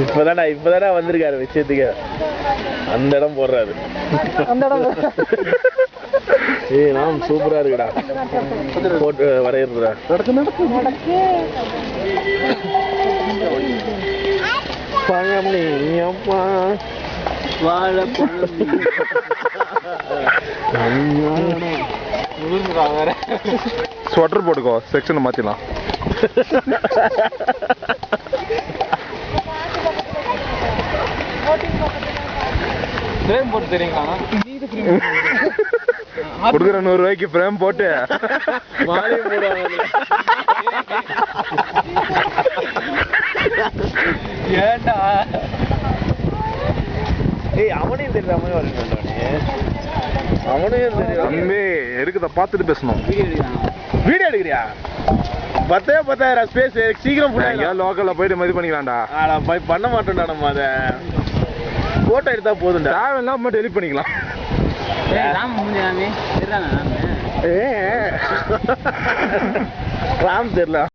இப்பதானே வந்திருக்காரு விஷயத்துக்கு. அந்த இடம் போடுறாரு. ஏய் நாம் சூப்பரா இருக்குடா. போட்டு வரையறா. பழம் நீ அம்மா வாழைப்பழம். ஸ்வெட்டர் போட்டுக்கோ, செக்ஷனை மாத்திடலாம். ஃப்ரேம் போட்டு தெரியுங்களா? கொடுக்குற 100 ரூபாய்க்கு ஃப்ரேம் போட்டு மாலை போடுவாங்க. ஏண்டா ஏய் அவனையும் தெரியுற மாதிரி வரணும். அவனையும் தெரியும். தம்பி இருக்குத பார்த்துட்டு பேசணும். வீடியோ எடுக்கிறியா? 10,000 ஸ்பேஸ் சீக்கிரம் லோக்கல்ல போயிட்டு மதி பண்ணிக்கலாம்டா. பண்ண மாட்டோம்டா நம்ம. அதை போட்டோ எடுத்தா போதும்டா. தேவையில்லாம் மட்டும் எடிட் பண்ணிக்கலாம். ராம் தெரியல.